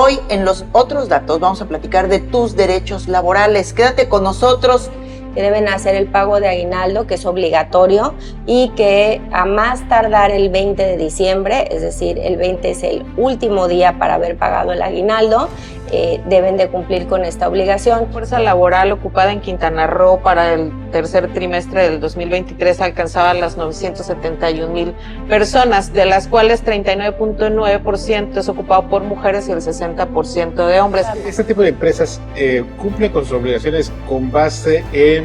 Hoy en los otros datos vamos a platicar de tus derechos laborales. Quédate con nosotros. Que deben hacer el pago de aguinaldo, que es obligatorio, y que a más tardar el 20 de diciembre, es decir, el 20 es el último día para haber pagado el aguinaldo, deben de cumplir con esta obligación. La fuerza laboral ocupada en Quintana Roo para el tercer trimestre del 2023 alcanzaba las 971,000 personas, de las cuales 39.9% es ocupado por mujeres y el 60% de hombres. Este tipo de empresas cumplen con sus obligaciones con base en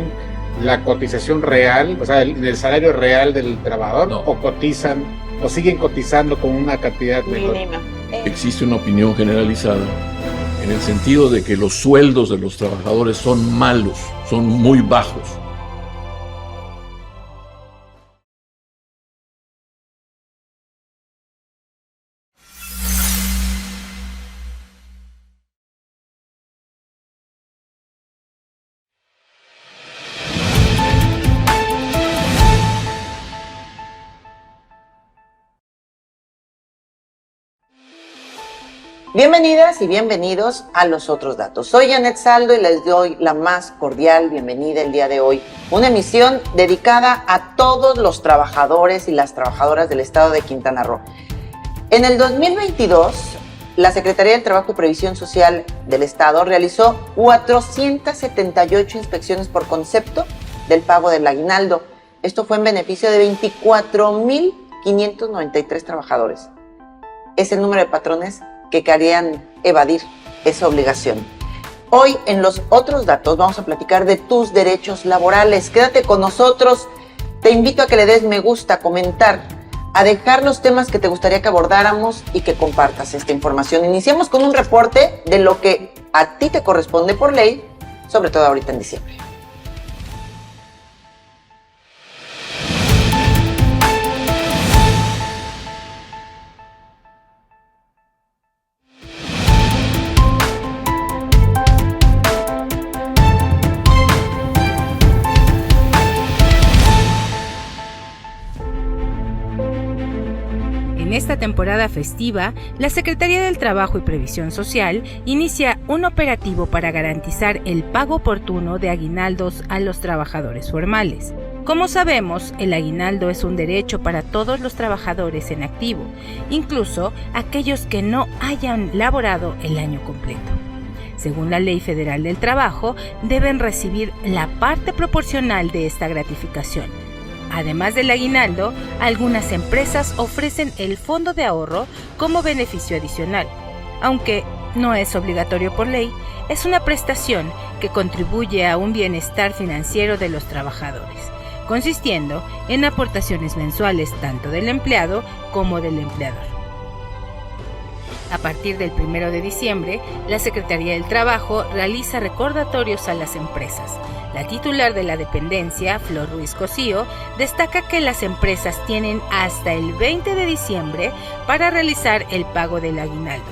la cotización real, o sea, en el salario real del trabajador, No. o cotizan, o siguen cotizando con una cantidad Mínima. Existe una opinión generalizada en el sentido de que los sueldos de los trabajadores son malos, son muy bajos. Bienvenidas y bienvenidos a Los Otros Datos. Soy Janet Saldo y les doy la más cordial bienvenida el día de hoy. Una emisión dedicada a todos los trabajadores y las trabajadoras del estado de Quintana Roo. En el 2022, la Secretaría del Trabajo y Previsión Social del estado realizó 478 inspecciones por concepto del pago del aguinaldo. Esto fue en beneficio de 24,593 trabajadores. Es el número de patrones que querían evadir esa obligación. Hoy en los otros datos vamos a platicar de tus derechos laborales. Quédate con nosotros. Te invito a que le des me gusta, comentar, a dejar los temas que te gustaría que abordáramos y que compartas esta información. Iniciamos con un reporte de lo que a ti te corresponde por ley, sobre todo ahorita en diciembre. En esta temporada festiva, la Secretaría del Trabajo y Previsión Social inicia un operativo para garantizar el pago oportuno de aguinaldos a los trabajadores formales. Como sabemos, el aguinaldo es un derecho para todos los trabajadores en activo, incluso aquellos que no hayan laborado el año completo. Según la Ley Federal del Trabajo, deben recibir la parte proporcional de esta gratificación. Además del aguinaldo, algunas empresas ofrecen el fondo de ahorro como beneficio adicional. Aunque no es obligatorio por ley, es una prestación que contribuye a un bienestar financiero de los trabajadores, consistiendo en aportaciones mensuales tanto del empleado como del empleador. A partir del 1 de diciembre, la Secretaría del Trabajo realiza recordatorios a las empresas. La titular de la dependencia, Flor Ruiz Cosío, destaca que las empresas tienen hasta el 20 de diciembre para realizar el pago del aguinaldo.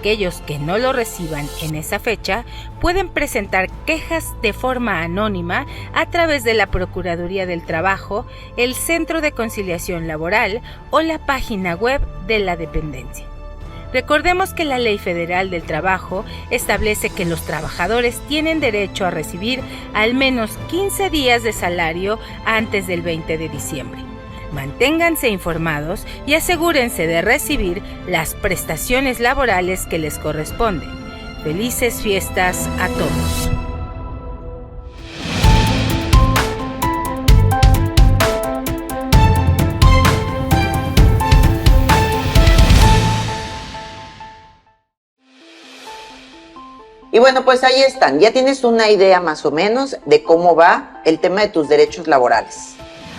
Aquellos que no lo reciban en esa fecha pueden presentar quejas de forma anónima a través de la Procuraduría del Trabajo, el Centro de Conciliación Laboral o la página web de la dependencia. Recordemos que la Ley Federal del Trabajo establece que los trabajadores tienen derecho a recibir al menos 15 días de salario antes del 20 de diciembre. Manténganse informados y asegúrense de recibir las prestaciones laborales que les corresponden. Felices fiestas a todos. Y bueno, pues ahí están. Ya tienes una idea más o menos de cómo va el tema de tus derechos laborales.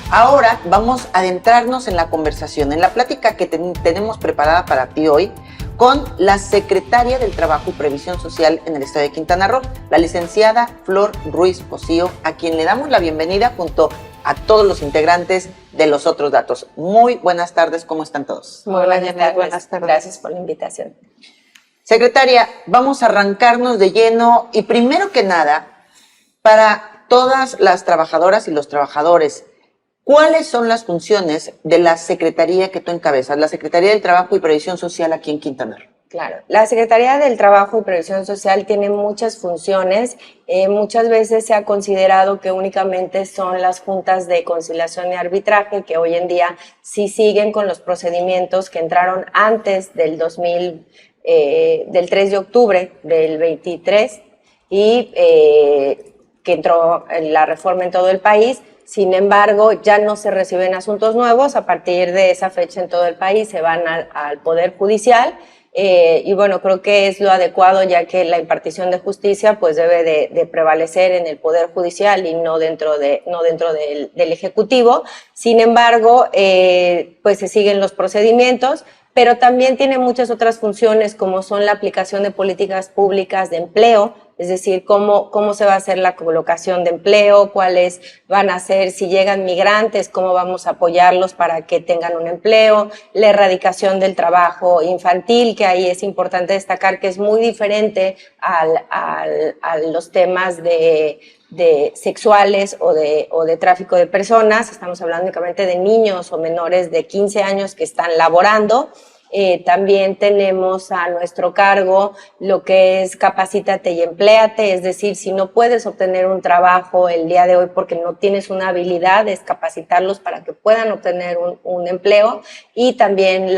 Ahora vamos a adentrarnos en la conversación, en la plática que tenemos preparada para ti hoy con la secretaria del Trabajo y Previsión Social en el estado de Quintana Roo, la licenciada Flor Ruiz Cosío, a quien le damos la bienvenida junto a todos los integrantes de Los Otros Datos. Muy buenas tardes, ¿cómo están todos? Muy buenas tardes. Gracias por la invitación. Secretaria, vamos a arrancarnos de lleno y primero que nada, para todas las trabajadoras y los trabajadores, ¿cuáles son las funciones de la Secretaría que tú encabezas, la Secretaría del Trabajo y Previsión Social aquí en Quintana Roo? Claro, la Secretaría del Trabajo y Previsión Social tiene muchas funciones. Muchas veces se ha considerado que únicamente son las juntas de conciliación y arbitraje, que hoy en día sí siguen con los procedimientos que entraron antes del 3 de octubre del 23 y que entró la reforma en todo el país. Sin embargo, ya no se reciben asuntos nuevos. A partir de esa fecha en todo el país se van al Poder Judicial. Y bueno, creo que es lo adecuado, ya que la impartición de justicia pues debe de prevalecer en el Poder Judicial y no dentro del Ejecutivo. Sin embargo, pues se siguen los procedimientos, pero también tiene muchas otras funciones, como son la aplicación de políticas públicas de empleo, es decir, cómo se va a hacer la colocación de empleo, cuáles van a ser, si llegan migrantes, cómo vamos a apoyarlos para que tengan un empleo, la erradicación del trabajo infantil, que ahí es importante destacar que es muy diferente a los temas de sexuales o de tráfico de personas. Estamos hablando únicamente de niños o menores de 15 años que están laborando. También tenemos a nuestro cargo lo que es Capacítate y Empléate, es decir, si no puedes obtener un trabajo el día de hoy porque no tienes una habilidad, es capacitarlos para que puedan obtener un empleo. Y también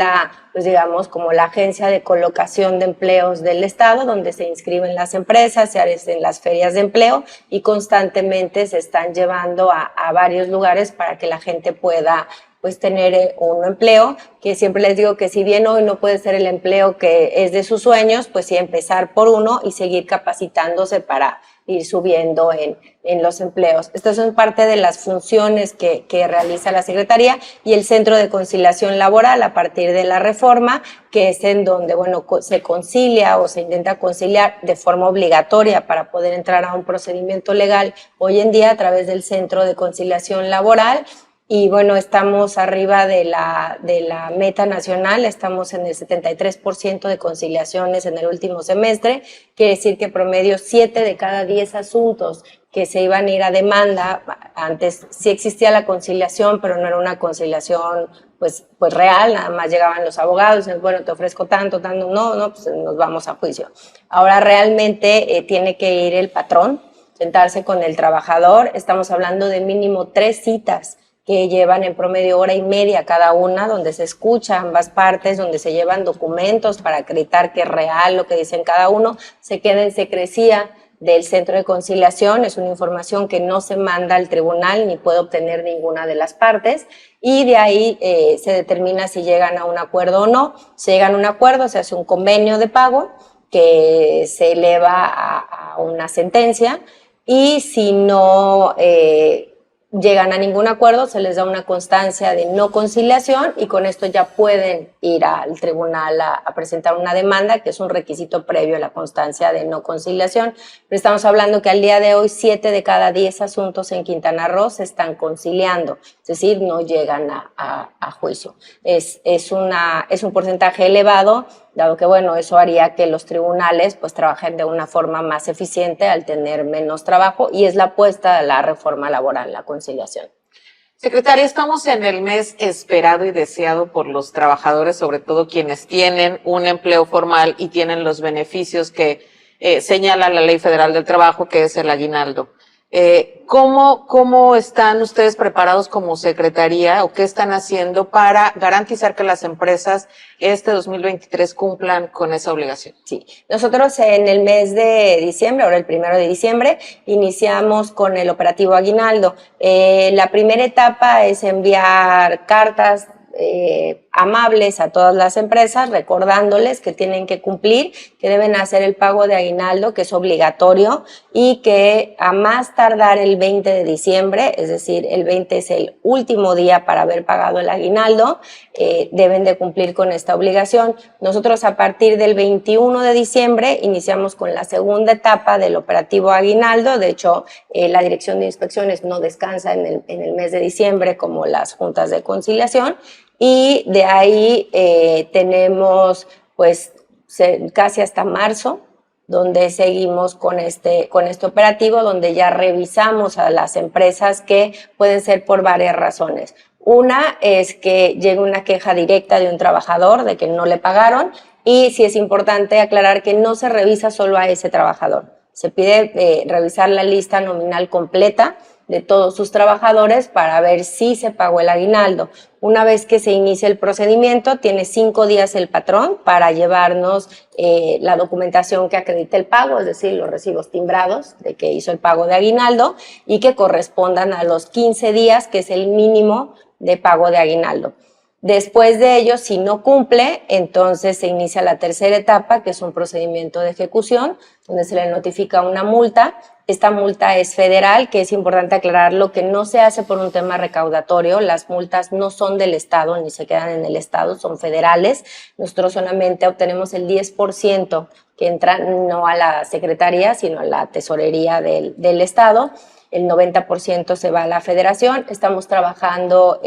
pues digamos, como la agencia de colocación de empleos del Estado, donde se inscriben las empresas, se hacen las ferias de empleo y constantemente se están llevando a varios lugares para que la gente pueda pues tener un empleo, que siempre les digo que si bien hoy no puede ser el empleo que es de sus sueños, pues sí empezar por uno y seguir capacitándose para ir subiendo en los empleos. Estas son parte de las funciones que realiza la Secretaría y el Centro de Conciliación Laboral a partir de la reforma, que es en donde, bueno, se concilia o se intenta conciliar de forma obligatoria para poder entrar a un procedimiento legal hoy en día a través del Centro de Conciliación Laboral. Y bueno, estamos arriba de la meta nacional, estamos en el 73% de conciliaciones en el último semestre, quiere decir que promedio 7 de cada 10 asuntos que se iban a ir a demanda, antes sí existía la conciliación, pero no era una conciliación pues real, nada más llegaban los abogados, y bueno, te ofrezco tanto, no, pues nos vamos a juicio. Ahora realmente tiene que ir el patrón, sentarse con el trabajador, estamos hablando de mínimo 3 citas, que llevan en promedio hora y media cada una, donde se escucha ambas partes, donde se llevan documentos para acreditar que es real lo que dicen cada uno, se queda en secrecía del Centro de Conciliación, es una información que no se manda al tribunal ni puede obtener ninguna de las partes, y de ahí se determina si llegan a un acuerdo o no. Si llegan a un acuerdo, se hace un convenio de pago que se eleva a una sentencia, y si no llegan a ningún acuerdo, se les da una constancia de no conciliación y con esto ya pueden ir al tribunal a presentar una demanda, que es un requisito previo a la constancia de no conciliación. Pero estamos hablando que al día de hoy 7 de cada 10 asuntos en Quintana Roo se están conciliando, es decir, no llegan a juicio. Es un porcentaje elevado, dado que, bueno, eso haría que los tribunales pues trabajen de una forma más eficiente al tener menos trabajo, y es la apuesta de la reforma laboral, la conciliación. Secretaria, estamos en el mes esperado y deseado por los trabajadores, sobre todo quienes tienen un empleo formal y tienen los beneficios que señala la Ley Federal del Trabajo, que es el aguinaldo. ¿Cómo están ustedes preparados como Secretaría o qué están haciendo para garantizar que las empresas este 2023 cumplan con esa obligación? Sí, nosotros en el mes de diciembre, ahora el 1 de diciembre, iniciamos con el operativo aguinaldo. La primera etapa es enviar cartas amables a todas las empresas, recordándoles que tienen que cumplir, que deben hacer el pago de aguinaldo, que es obligatorio, y que a más tardar el 20 de diciembre, es decir, el 20 es el último día para haber pagado el aguinaldo, deben de cumplir con esta obligación. Nosotros a partir del 21 de diciembre iniciamos con la segunda etapa del operativo aguinaldo. De hecho, la Dirección de Inspecciones no descansa en el mes de diciembre como las juntas de conciliación, y de ahí tenemos pues casi hasta marzo, donde seguimos con este operativo, donde ya revisamos a las empresas, que pueden ser por varias razones. Una es que llegue una queja directa de un trabajador de que no le pagaron, Y sí es importante aclarar que no se revisa solo a ese trabajador. Se pide revisar la lista nominal completa de todos sus trabajadores para ver si se pagó el aguinaldo. Una vez que se inicia el procedimiento, tiene 5 días el patrón para llevarnos la documentación que acredite el pago, es decir, los recibos timbrados de que hizo el pago de aguinaldo y que correspondan a los 15 días, que es el mínimo de pago de aguinaldo. Después de ello, si no cumple, entonces se inicia la tercera etapa, que es un procedimiento de ejecución, donde se le notifica una multa. Esta multa es federal, que es importante aclararlo, que no se hace por un tema recaudatorio. Las multas no son del Estado, ni se quedan en el Estado, son federales. Nosotros solamente obtenemos el 10% que entra no a la Secretaría, sino a la Tesorería del Estado. El 90% se va a la Federación. Estamos trabajando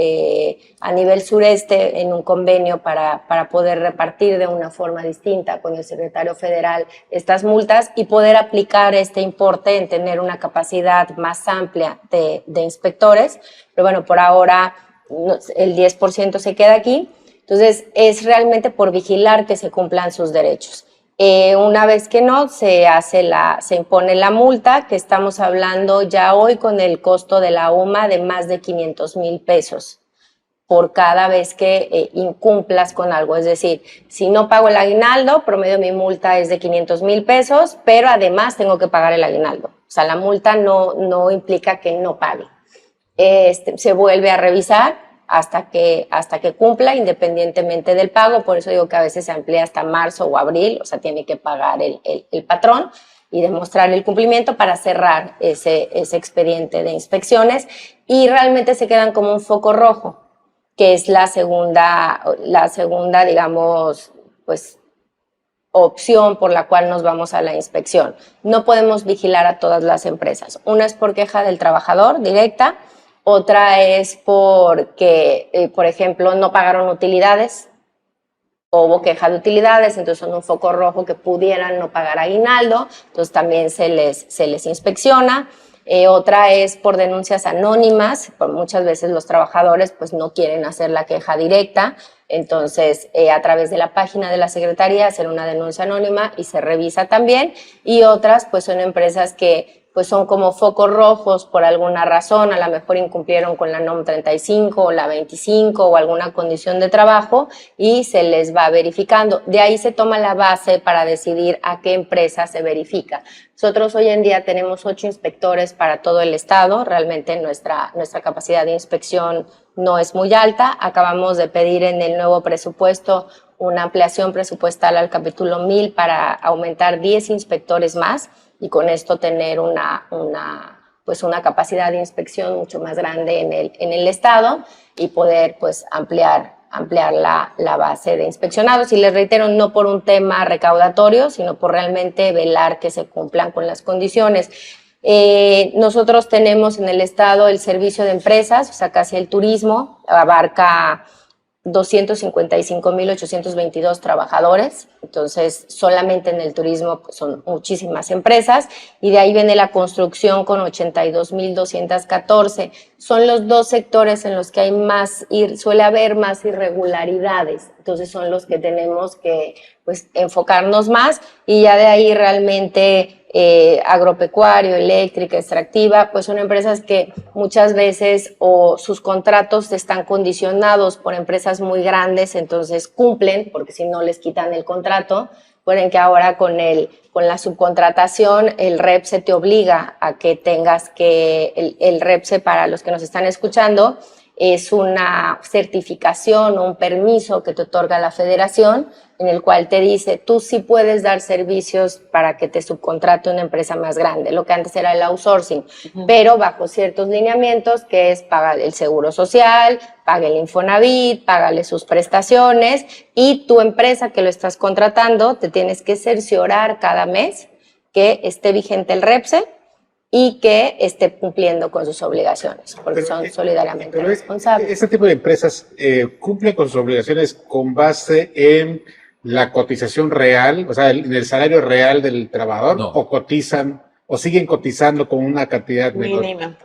a nivel sureste en un convenio para poder repartir de una forma distinta con el secretario federal estas multas y poder aplicar este importe en tener una capacidad más amplia de inspectores. Pero bueno, por ahora el 10% se queda aquí. Entonces, es realmente por vigilar que se cumplan sus derechos. Una vez que no, se impone la multa, que estamos hablando ya hoy con el costo de la UMA de más de 500,000 pesos por cada vez que incumplas con algo. Es decir, si no pago el aguinaldo, promedio mi multa es de 500,000 pesos, pero además tengo que pagar el aguinaldo. O sea, la multa no implica que no pague. Se vuelve a revisar hasta que cumpla, independientemente del pago. Por eso digo que a veces se amplía hasta marzo o abril, o sea, tiene que pagar el patrón y demostrar el cumplimiento para cerrar ese expediente de inspecciones, y realmente se quedan como un foco rojo, que es la segunda, digamos, pues, opción por la cual nos vamos a la inspección. No podemos vigilar a todas las empresas. Una es por queja del trabajador directa. Otra es porque, por ejemplo, no pagaron utilidades, o hubo queja de utilidades, entonces son un foco rojo que pudieran no pagar aguinaldo, entonces también se les inspecciona. Otra es por denuncias anónimas, por muchas veces los trabajadores pues no quieren hacer la queja directa, entonces a través de la página de la Secretaría hacer una denuncia anónima y se revisa también. Y otras pues son empresas que pues son como focos rojos por alguna razón, a lo mejor incumplieron con la NOM 35 o la 25 o alguna condición de trabajo y se les va verificando. De ahí se toma la base para decidir a qué empresa se verifica. Nosotros hoy en día tenemos 8 inspectores para todo el estado. Realmente nuestra capacidad de inspección no es muy alta. Acabamos de pedir en el nuevo presupuesto una ampliación presupuestal al capítulo 1000 para aumentar 10 inspectores más y con esto tener una capacidad de inspección mucho más grande en el estado y poder pues ampliar la base de inspeccionados. Y les reitero, no por un tema recaudatorio, sino por realmente velar que se cumplan con las condiciones. Nosotros tenemos en el estado el servicio de empresas, o sea, casi el turismo, abarca 255,822 trabajadores, entonces solamente en el turismo pues, son muchísimas empresas, y de ahí viene la construcción con 82,214. Son los 2 sectores en los que hay suele haber más irregularidades, entonces son los que tenemos que pues enfocarnos más, y ya de ahí realmente agropecuario, eléctrica, extractiva, pues son empresas que muchas veces o sus contratos están condicionados por empresas muy grandes, entonces cumplen, porque si no les quitan el contrato. Recuerden que ahora con la subcontratación el REPSE te obliga a que tengas que, el REPSE para los que nos están escuchando, es una certificación o un permiso que te otorga la federación, en el cual te dice, tú sí puedes dar servicios para que te subcontrate una empresa más grande, lo que antes era el outsourcing, pero bajo ciertos lineamientos, que es pagar el seguro social, paga el Infonavit, págale sus prestaciones, y tu empresa que lo estás contratando, te tienes que cerciorar cada mes que esté vigente el REPSE, y que esté cumpliendo con sus obligaciones, porque son solidariamente responsables. ¿Este tipo de empresas cumple con sus obligaciones con base en la cotización real, o sea, en el salario real del trabajador, No. o cotizan o siguen cotizando con una cantidad menor? Mínima.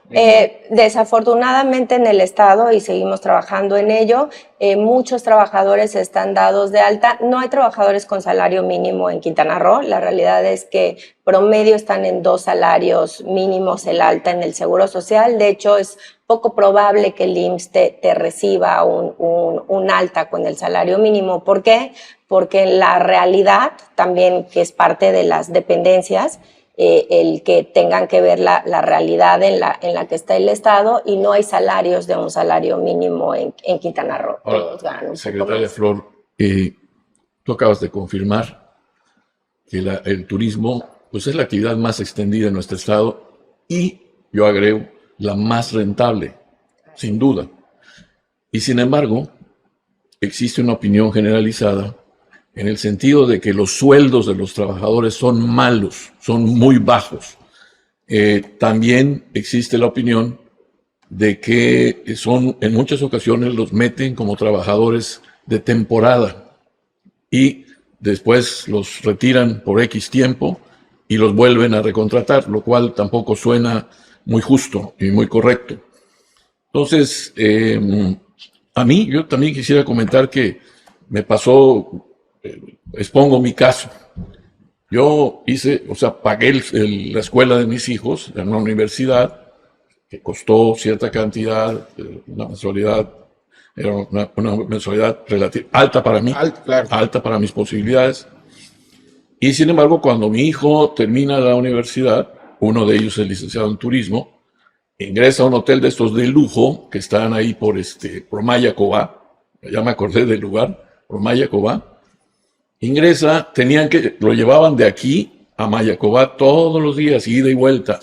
Desafortunadamente en el estado, y seguimos trabajando en ello, muchos trabajadores están dados de alta. No hay trabajadores con salario mínimo en Quintana Roo. La realidad es que promedio están en 2 salarios mínimos el alta en el Seguro Social. De hecho, es poco probable que el IMSS te reciba un alta con el salario mínimo. ¿Por qué? Porque la realidad también, que es parte de las dependencias, el que tengan que ver la realidad en la que está el Estado, y no hay salarios de un salario mínimo en Quintana Roo. Todos ganan un poco Secretaria más. Flor, tú acabas de confirmar que el turismo pues es la actividad más extendida en nuestro estado y, yo agrego, la más rentable, sin duda. Y sin embargo, existe una opinión generalizada en el sentido de que los sueldos de los trabajadores son malos, son muy bajos. También existe la opinión de que en muchas ocasiones los meten como trabajadores de temporada y después los retiran por X tiempo y los vuelven a recontratar, lo cual tampoco suena muy justo y muy correcto. Entonces, yo también quisiera comentar que me pasó, expongo mi caso. Yo pagué la escuela de mis hijos en una universidad que costó cierta cantidad, una mensualidad, era una mensualidad alta para mí, Claro. alta para mis posibilidades. Y sin embargo, cuando mi hijo termina la universidad, uno de ellos es licenciado en turismo, ingresa a un hotel de estos de lujo que están ahí por Mayacobá, ya me acordé del lugar, por Mayacobá. Ingresa, lo llevaban de aquí a Mayacobá todos los días, ida y vuelta,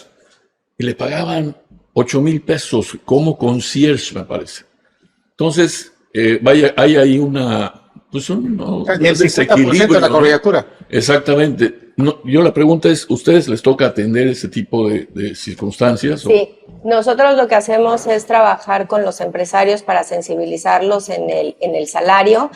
y le pagaban 8,000 pesos como concierge, me parece. Entonces, hay ahí un Y el 50% desequilibrio, de la ¿no? colegiatura. Exactamente. Yo la pregunta es, ¿ustedes les toca atender ese tipo de circunstancias? Sí, nosotros lo que hacemos es trabajar con los empresarios para sensibilizarlos en el salario.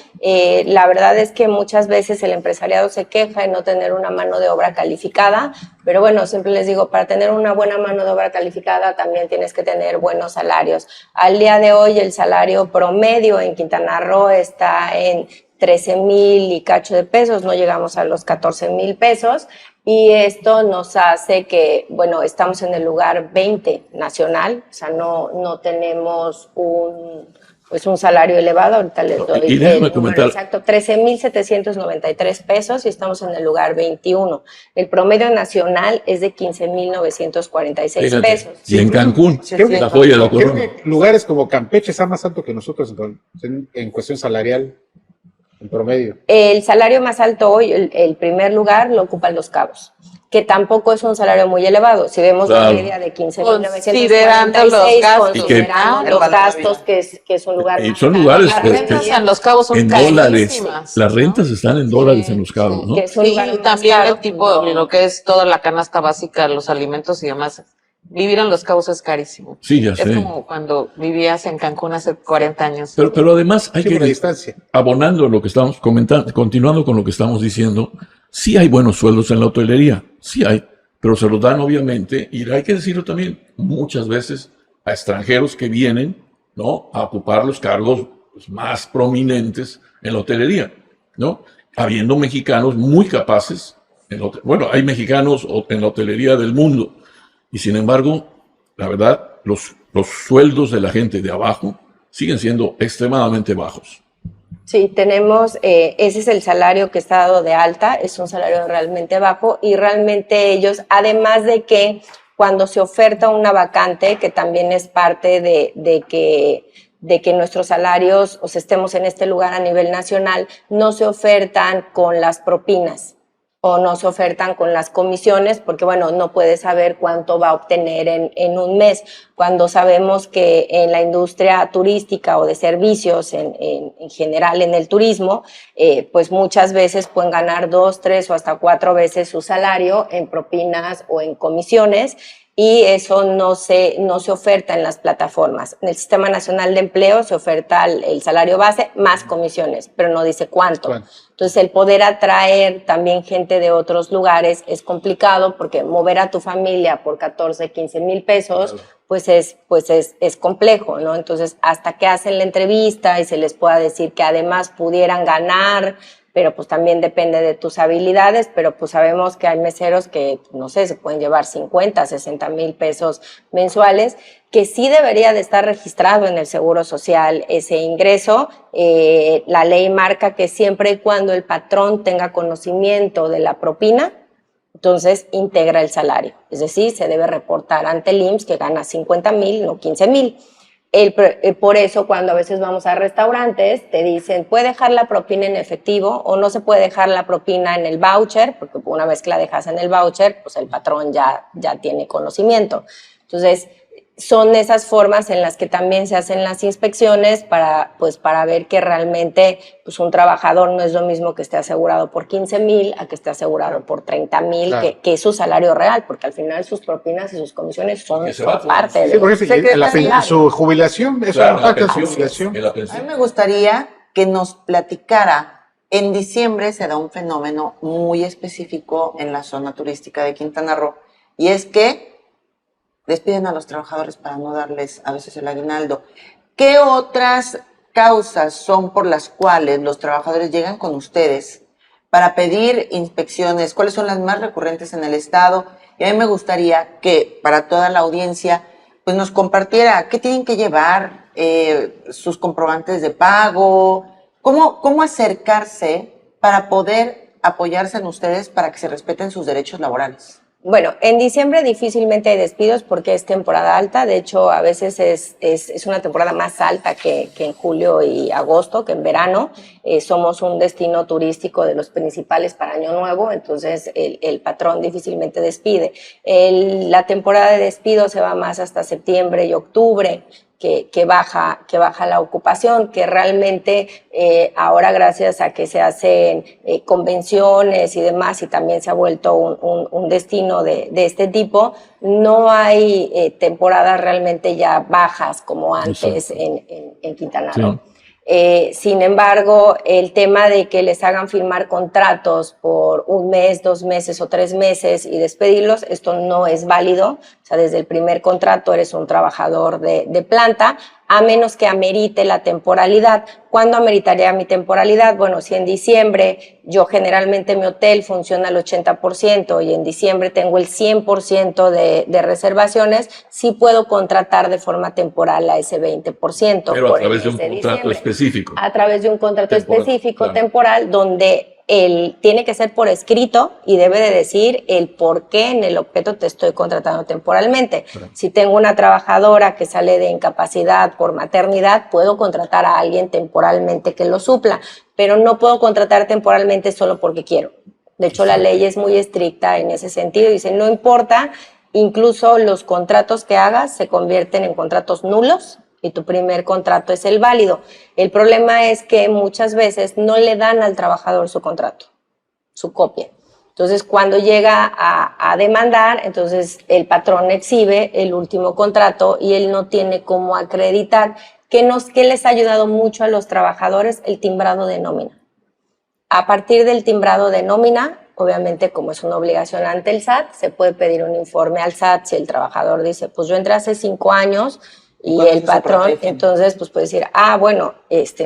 La verdad es que muchas veces el empresariado se queja de no tener una mano de obra calificada, pero bueno, siempre les digo, para tener una buena mano de obra calificada también tienes que tener buenos salarios. Al día de hoy el salario promedio en Quintana Roo está en 13,000 y cacho de pesos, no llegamos a los 14,000 pesos, y esto nos hace que, bueno, estamos en el lugar 20 nacional, o sea, no tenemos un salario elevado. Ahorita les doy Y déjame comentar. exacto, 13,793 pesos, y estamos en el lugar 21. El promedio nacional es de 15,946 Fíjate, pesos. y en Cancún, Sí, la joya de la Creo corona. que lugares como Campeche están más alto que nosotros en cuestión salarial, en promedio. El salario más alto hoy, el primer lugar, lo ocupan Los Cabos, que tampoco es un salario muy elevado. Si vemos la Claro. media de Considerando 15,946, los gastos. considerando Y los que- gastos, que es un lugar Y más son caro. lugares Las rentas en Los Cabos son en dólares. carísimas. Las rentas están en dólares en Los Cabos, ¿no? Que es un Sí, lugar más también caro. el tipo, lo que es toda la canasta básica, los alimentos y demás. Vivir en Los Cabos es carísimo. Sí, ya Es sé. como cuando vivías en Cancún hace 40 años. Pero además hay Sí, por la que, distancia. abonando lo que estamos comentando, continuando con lo que estamos diciendo, sí hay buenos sueldos en la hotelería, sí hay, pero se los dan obviamente, y hay que decirlo también, muchas veces a extranjeros que vienen, ¿no?, a ocupar los cargos pues, más prominentes en la hotelería, ¿no? Habiendo mexicanos muy capaces, bueno, hay mexicanos en la hotelería del mundo, y sin embargo, la verdad, los sueldos de la gente de abajo siguen siendo extremadamente bajos. Sí, tenemos, ese es el salario que está dado de alta, es un salario realmente bajo, y realmente ellos, además de que cuando se oferta una vacante, que también es parte de que nuestros salarios, o sea, estemos en este lugar a nivel nacional, no se ofertan con las propinas o no se ofertan con las comisiones, porque bueno, no puedes saber cuánto va a obtener en un mes, cuando sabemos que en la industria turística o de servicios en general en el turismo, pues muchas veces pueden ganar 2, 3 o hasta 4 veces su salario en propinas o en comisiones. y eso no se oferta en las plataformas. En el Sistema Nacional de Empleo se oferta el salario base más comisiones, pero no dice cuánto. Entonces, el poder atraer también gente de otros lugares es complicado porque mover a tu familia por 14, 15 mil pesos, pues es complejo, ¿no? Entonces, hasta que hacen la entrevista y se les pueda decir que además pudieran ganar, pero pues también depende de tus habilidades, pero pues sabemos que hay meseros que, no sé, se pueden llevar 50, 60 mil pesos mensuales, que sí debería de estar registrado en el Seguro Social ese ingreso. La ley marca que siempre y cuando el patrón tenga conocimiento de la propina, entonces integra el salario. Es decir, se debe reportar ante el IMSS que gana 50 mil, no 15 mil. Por eso cuando a veces vamos a restaurantes te dicen puede dejar la propina en efectivo o no se puede dejar la propina en el voucher, porque una vez que la dejas en el voucher, pues el patrón ya tiene conocimiento. Entonces, son esas formas en las que también se hacen las inspecciones para ver que realmente pues un trabajador no es lo mismo que esté asegurado por 15 mil a que esté asegurado por 30 mil, claro, que es su salario real, porque al final sus propinas y sus comisiones son parte de su jubilación. Eso es parte de su jubilación. A mí me gustaría que nos platicara. En diciembre se da un fenómeno muy específico en la zona turística de Quintana Roo, y es que despiden a los trabajadores para no darles a veces el aguinaldo. ¿Qué otras causas son por las cuales los trabajadores llegan con ustedes para pedir inspecciones? ¿Cuáles son las más recurrentes en el estado? Y a mí me gustaría que para toda la audiencia pues nos compartiera qué tienen que llevar, sus comprobantes de pago, cómo acercarse para poder apoyarse en ustedes para que se respeten sus derechos laborales. Bueno, en diciembre difícilmente hay despidos porque es temporada alta. De hecho, a veces es una temporada más alta que en julio y agosto, que en verano. Somos un destino turístico de los principales para Año Nuevo, entonces el patrón difícilmente despide. La temporada de despido se va más hasta septiembre y octubre. Que baja la ocupación, que realmente ahora gracias a que se hacen convenciones y demás, y también se ha vuelto un destino de este tipo, no hay temporadas realmente ya bajas como antes en Quintana Roo. Sin embargo, el tema de que les hagan firmar contratos por 1 mes, 2 meses o 3 meses y despedirlos, esto no es válido. O sea, desde el primer contrato eres un trabajador de planta, a menos que amerite la temporalidad. ¿Cuándo ameritaría mi temporalidad? Bueno, si en diciembre yo generalmente mi hotel funciona al 80% y en diciembre tengo el 100% de reservaciones, sí puedo contratar de forma temporal a ese 20%. Pero a través de un contrato específico. A través de un contrato específico, temporal, donde tiene que ser por escrito y debe de decir el por qué en el objeto te estoy contratando temporalmente. Claro. Si tengo una trabajadora que sale de incapacidad por maternidad, puedo contratar a alguien temporalmente que lo supla, pero no puedo contratar temporalmente solo porque quiero. De hecho, la ley es muy estricta en ese sentido. Dice, no importa, incluso los contratos que hagas se convierten en contratos nulos y tu primer contrato es el válido. El problema es que muchas veces no le dan al trabajador su contrato, su copia. Entonces, cuando llega a demandar, entonces el patrón exhibe el último contrato y él no tiene cómo acreditar que les ha ayudado mucho a los trabajadores el timbrado de nómina. A partir del timbrado de nómina, obviamente como es una obligación ante el SAT, se puede pedir un informe al SAT si el trabajador dice, pues yo entré hace 5 años, y el patrón, entonces, pues puede decir, bueno,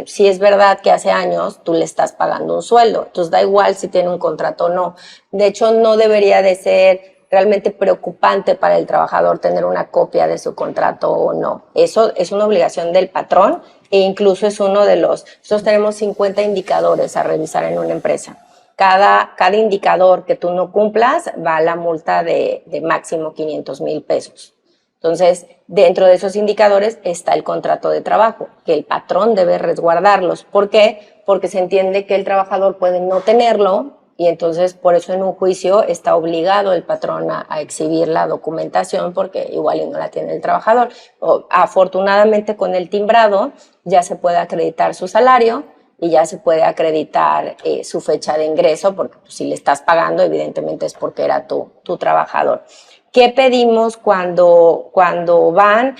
si es verdad que hace años tú le estás pagando un sueldo, entonces da igual si tiene un contrato o no. De hecho, no debería de ser realmente preocupante para el trabajador tener una copia de su contrato o no. Eso es una obligación del patrón e incluso es uno de nosotros tenemos 50 indicadores a revisar en una empresa. Cada indicador que tú no cumplas va a la multa de máximo 500,000 pesos. Entonces, dentro de esos indicadores está el contrato de trabajo, que el patrón debe resguardarlos. ¿Por qué? Porque se entiende que el trabajador puede no tenerlo y entonces por eso en un juicio está obligado el patrón a exhibir la documentación porque igual no la tiene el trabajador. Afortunadamente con el timbrado ya se puede acreditar su salario y ya se puede acreditar su fecha de ingreso, porque pues, si le estás pagando, evidentemente es porque era tu trabajador. ¿Qué pedimos cuando van?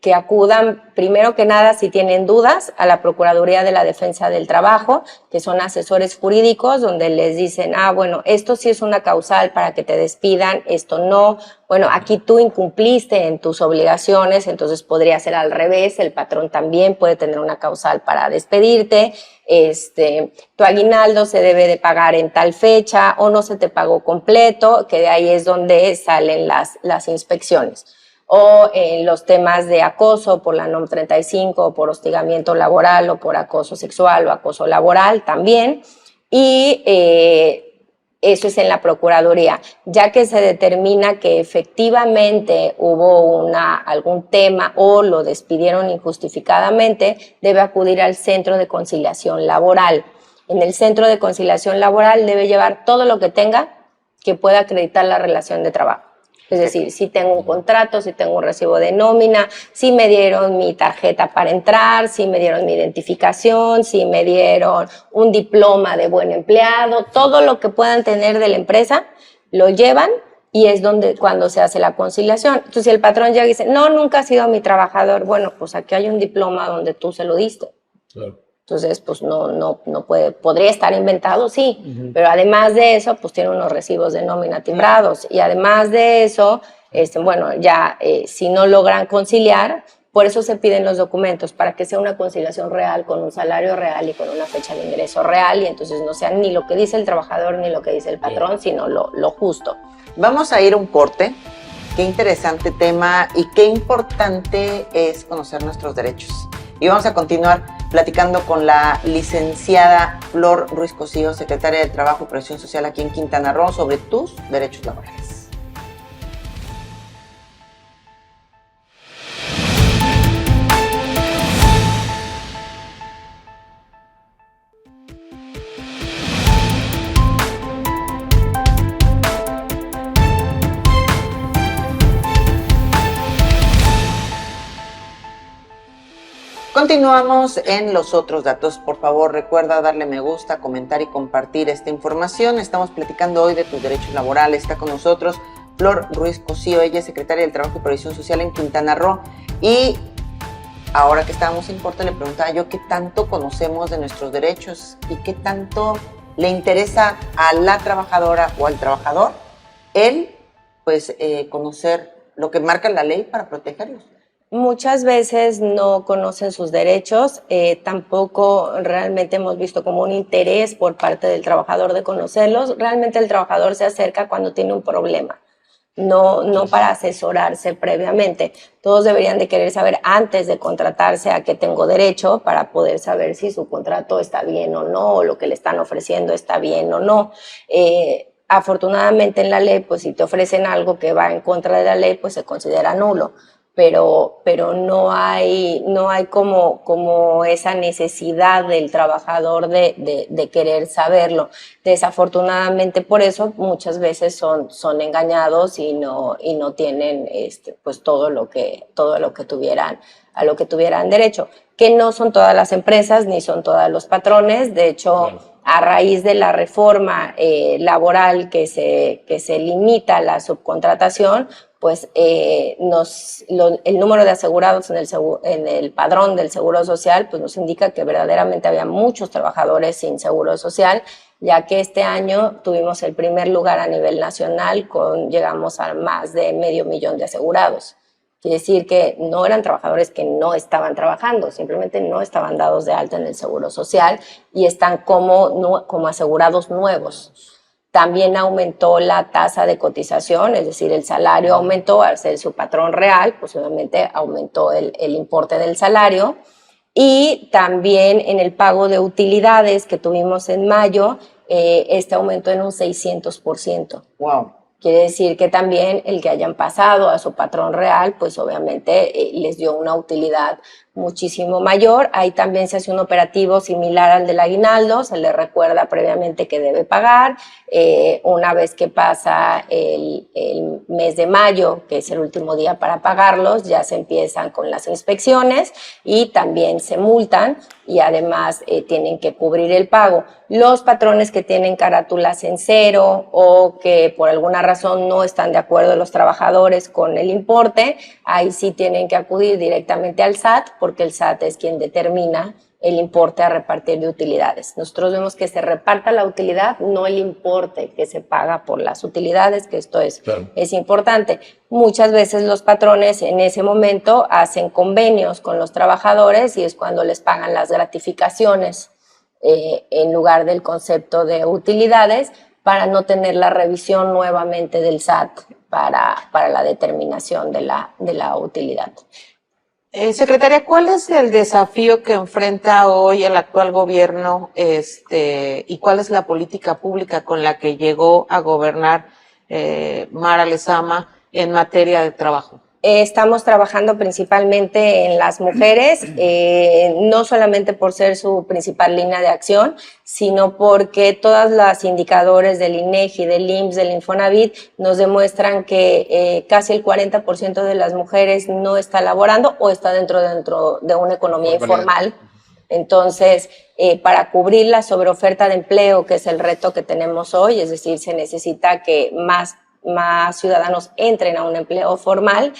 Que acudan, primero que nada, si tienen dudas, a la Procuraduría de la Defensa del Trabajo, que son asesores jurídicos, donde les dicen, bueno, esto sí es una causal para que te despidan, esto no. Bueno, aquí tú incumpliste en tus obligaciones, entonces podría ser al revés, el patrón también puede tener una causal para despedirte. Tu aguinaldo se debe de pagar en tal fecha o no se te pagó completo, que de ahí es donde salen las inspecciones. O los temas de acoso por la NOM 35, o por hostigamiento laboral, o por acoso sexual o acoso laboral también. Y eso es en la Procuraduría. Ya que se determina que efectivamente hubo algún tema o lo despidieron injustificadamente, debe acudir al Centro de Conciliación Laboral. En el Centro de Conciliación Laboral debe llevar todo lo que tenga que pueda acreditar la relación de trabajo. Es decir, si tengo un contrato, si tengo un recibo de nómina, si me dieron mi tarjeta para entrar, si me dieron mi identificación, si me dieron un diploma de buen empleado, todo lo que puedan tener de la empresa, lo llevan y es cuando se hace la conciliación. Entonces, si el patrón llega y dice, no, nunca ha sido mi trabajador, bueno, pues aquí hay un diploma donde tú se lo diste. Claro. Entonces, pues no puede, podría estar inventado, sí, pero además de eso, pues tiene unos recibos de nómina timbrados y además de eso, si no logran conciliar, por eso se piden los documentos, para que sea una conciliación real, con un salario real y con una fecha de ingreso real, y entonces no sea ni lo que dice el trabajador ni lo que dice el patrón, sino lo justo. Vamos a ir a un corte. Qué interesante tema y qué importante es conocer nuestros derechos. Y vamos a continuar platicando con la licenciada Flor Ruiz Cosío, secretaria de Trabajo y Previsión Social aquí en Quintana Roo, sobre tus derechos laborales. Continuamos en los otros datos. Por favor, recuerda darle me gusta, comentar y compartir esta información. Estamos platicando hoy de tus derechos laborales. Está con nosotros Flor Ruiz Cosío, ella es secretaria del Trabajo y Previsión Social en Quintana Roo. Y ahora que estábamos en corte, le preguntaba yo qué tanto conocemos de nuestros derechos y qué tanto le interesa a la trabajadora o al trabajador conocer lo que marca la ley para protegerlos. Muchas veces no conocen sus derechos, tampoco realmente hemos visto como un interés por parte del trabajador de conocerlos. Realmente el trabajador se acerca cuando tiene un problema, no para asesorarse previamente. Todos deberían de querer saber antes de contratarse a qué tengo derecho para poder saber si su contrato está bien o no, o lo que le están ofreciendo está bien o no. Afortunadamente en la ley, pues si te ofrecen algo que va en contra de la ley, pues se considera nulo. Pero no hay como esa necesidad del trabajador de querer saberlo. Desafortunadamente por eso muchas veces son engañados y no tienen pues todo lo que tuvieran, a lo que tuvieran derecho. Que no son todas las empresas ni son todos los patrones. De hecho, a raíz de la reforma laboral que se limita la subcontratación, pues el número de asegurados en el padrón del Seguro Social pues nos indica que verdaderamente había muchos trabajadores sin Seguro Social, ya que este año tuvimos el primer lugar a nivel nacional, llegamos a más de 500,000 de asegurados. Quiere decir que no eran trabajadores que no estaban trabajando, simplemente no estaban dados de alta en el Seguro Social y están como asegurados nuevos. También aumentó la tasa de cotización, es decir, el salario aumentó al ser su patrón real, pues obviamente aumentó el importe del salario. Y también en el pago de utilidades que tuvimos en mayo, aumentó en un 600%. Wow. Quiere decir que también el que hayan pasado a su patrón real, pues obviamente les dio una utilidad muchísimo mayor. Ahí también se hace un operativo similar al del aguinaldo, se le recuerda previamente que debe pagar. Una vez que pasa el mes de mayo, que es el último día para pagarlos, ya se empiezan con las inspecciones y también se multan y además tienen que cubrir el pago. Los patrones que tienen carátulas en cero o que por alguna razón no están de acuerdo los trabajadores con el importe, ahí sí tienen que acudir directamente al SAT, porque el SAT es quien determina el importe a repartir de utilidades. Nosotros vemos que se reparta la utilidad, no el importe que se paga por las utilidades, que esto es, Claro. es importante. Muchas veces los patrones en ese momento hacen convenios con los trabajadores y es cuando les pagan las gratificaciones en lugar del concepto de utilidades, para no tener la revisión nuevamente del SAT para la determinación de la utilidad. Secretaria, ¿cuál es el desafío que enfrenta hoy el actual gobierno y cuál es la política pública con la que llegó a gobernar Mara Lezama en materia de trabajo? Estamos trabajando principalmente en las mujeres, no solamente por ser su principal línea de acción, sino porque todos los indicadores del INEGI, del IMSS, del Infonavit nos demuestran que casi el 40% de las mujeres no está laborando o está dentro de una economía informal. Entonces, para cubrir la sobreoferta de empleo, que es el reto que tenemos hoy, es decir, se necesita que más ciudadanos entren a un empleo formal.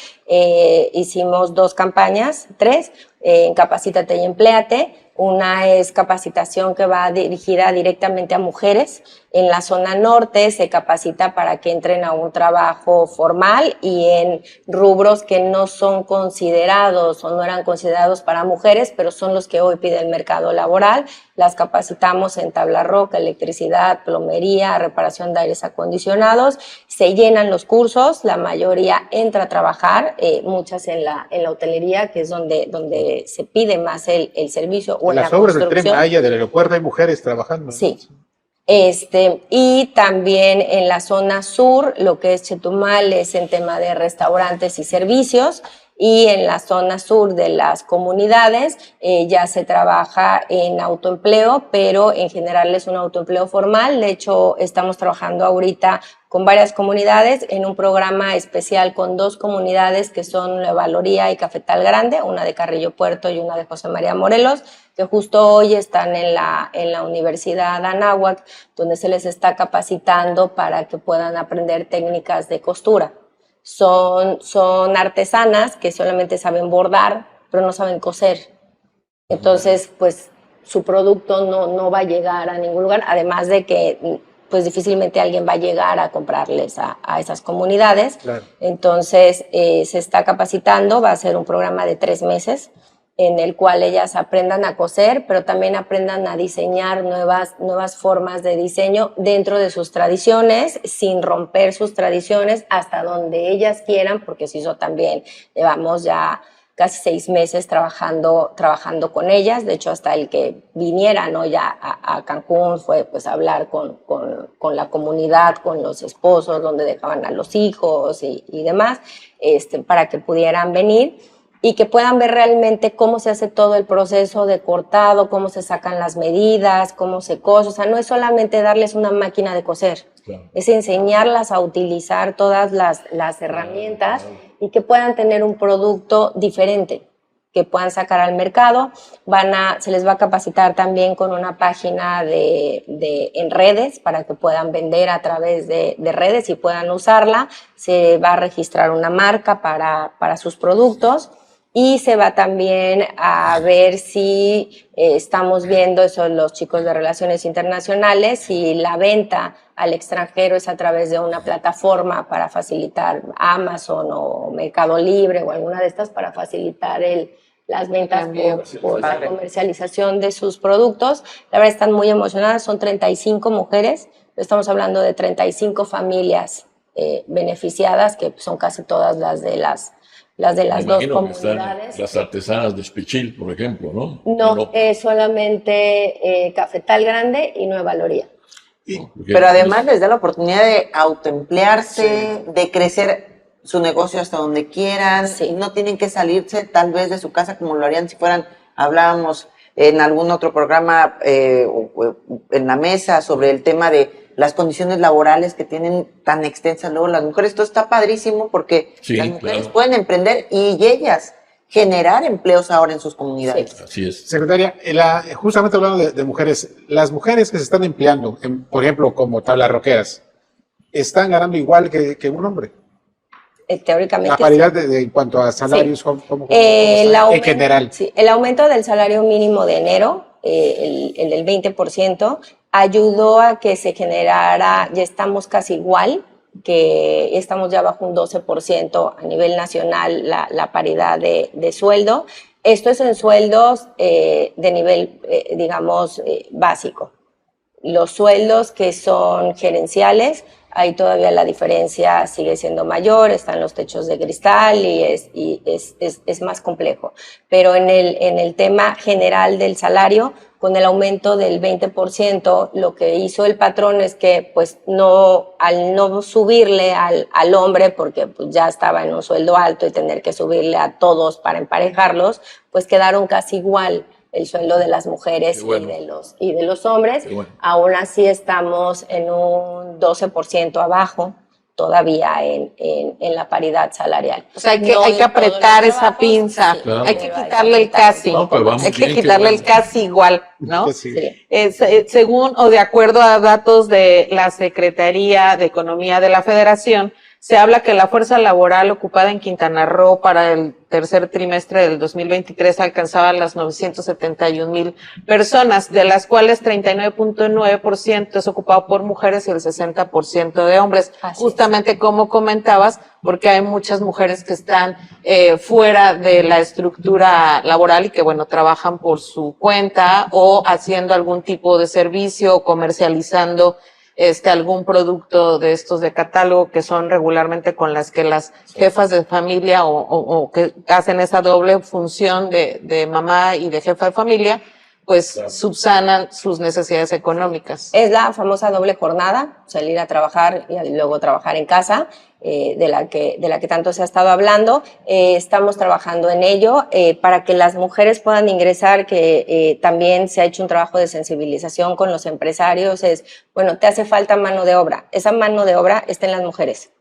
Hicimos 2 campañas, 3, en Capacítate y Empléate. Una es capacitación que va dirigida directamente a mujeres. En la zona norte se capacita para que entren a un trabajo formal y en rubros que no son considerados o no eran considerados para mujeres, pero son los que hoy pide el mercado laboral. Las capacitamos en tabla roca, electricidad, plomería, reparación de aires acondicionados. Se llenan los cursos, la mayoría entra a trabajar, muchas en la hotelería, que es donde se pide más el servicio. O En en las la obras del Tren construcción. Maya, del aeropuerto, hay mujeres trabajando. Sí. Y también en la zona sur, lo que es Chetumal es en tema de restaurantes y servicios, y en la zona sur de las comunidades ya se trabaja en autoempleo, pero en general es un autoempleo formal. De hecho, estamos trabajando ahorita con varias comunidades en un programa especial con 2 comunidades que son Nueva Loría y Cafetal Grande, una de Carrillo Puerto y una de José María Morelos, que justo hoy están en la Universidad Anáhuac, donde se les está capacitando para que puedan aprender técnicas de costura. Son artesanas que solamente saben bordar, pero no saben coser. Entonces, pues su producto no va a llegar a ningún lugar, además de que pues difícilmente alguien va a llegar a comprarles a esas comunidades. Claro. Entonces, se está capacitando, va a ser un programa de 3 meses, en el cual ellas aprendan a coser, pero también aprendan a diseñar nuevas formas de diseño dentro de sus tradiciones, sin romper sus tradiciones, hasta donde ellas quieran, porque eso también llevamos ya casi 6 meses trabajando con ellas. De hecho, hasta el que viniera, ¿no?, ya a Cancún fue pues hablar con la comunidad, con los esposos, donde dejaban a los hijos y demás, para que pudieran venir y que puedan ver realmente cómo se hace todo el proceso de cortado, cómo se sacan las medidas, cómo se cose. O sea, no es solamente darles una máquina de coser, claro, es enseñarlas a utilizar todas las herramientas y que puedan tener un producto diferente, que puedan sacar al mercado. Se les va a capacitar también con una página en redes para que puedan vender a través de redes y puedan usarla. Se va a registrar una marca para sus productos. Y se va también a ver si estamos viendo, eso los chicos de Relaciones Internacionales, si la venta al extranjero es a través de una plataforma para facilitar Amazon o Mercado Libre o alguna de estas para facilitar las ventas por la comercialización de sus productos. La verdad están muy emocionadas, son 35 mujeres, estamos hablando de 35 familias beneficiadas, que son casi todas las de las 2 comunidades. Las artesanas de Espichil, por ejemplo, ¿no? No, es solamente Cafetal Grande y Nueva Loría. Pero además les da la oportunidad de autoemplearse, sí, de crecer su negocio hasta donde quieran, Sí. no tienen que salirse tal vez de su casa como lo harían si fueran, hablábamos en algún otro programa o en la mesa sobre el tema de las condiciones laborales que tienen tan extensas luego las mujeres. Esto está padrísimo porque Sí, las mujeres claro. pueden emprender y ellas generar empleos ahora en sus comunidades. Sí. Así es. Secretaria, justamente hablando de mujeres, las mujeres que se están empleando, por ejemplo, como tablarroqueras, ¿están ganando igual que un hombre? Teóricamente La paridad en cuanto a salarios, ¿cómo está en general? Sí, el aumento del salario mínimo de enero, el del 20%, ayudó a que se generara, ya estamos casi igual, que estamos ya bajo un 12% a nivel nacional la paridad de sueldo. Esto es en sueldos de nivel, digamos, básico. Los sueldos que son gerenciales, ahí todavía la diferencia sigue siendo mayor, están los techos de cristal y es más complejo. Pero en el tema general del salario, con el aumento del 20%, lo que hizo el patrón es que, pues, al no subirle al hombre, porque pues, ya estaba en un sueldo alto y tener que subirle a todos para emparejarlos, pues quedaron casi igual el sueldo de las mujeres bueno. y de los hombres. Bueno. Aún así estamos en un 12% abajo todavía en la paridad salarial. O sea, hay No que en todos apretar los esa trabajos, pinza, sí, Claro. hay que pero quitarle el apretar casi, un poco No, pero más. vamos hay que bien, qué quitarle el bueno. casi igual, ¿no? Que sí. Sí. Según o de acuerdo a datos de la Secretaría de Economía de la Federación, se habla que la fuerza laboral ocupada en Quintana Roo para el tercer trimestre del 2023 alcanzaba las 971,000 personas, de las cuales 39.9% es ocupado por mujeres y el 60% de hombres. Así es. Justamente como comentabas, porque hay muchas mujeres que están fuera de la estructura laboral y que, bueno, trabajan por su cuenta o haciendo algún tipo de servicio o comercializando algún producto de estos de catálogo, que son regularmente con las que las jefas de familia o que hacen esa doble función de mamá y de jefa de familia, pues Claro. subsanan sus necesidades económicas. Es la famosa doble jornada, salir a trabajar y luego trabajar en casa, de la que tanto se ha estado hablando. Estamos trabajando en ello para que las mujeres puedan ingresar, que también se ha hecho un trabajo de sensibilización con los empresarios. Bueno, te hace falta mano de obra. Esa mano de obra está en las mujeres.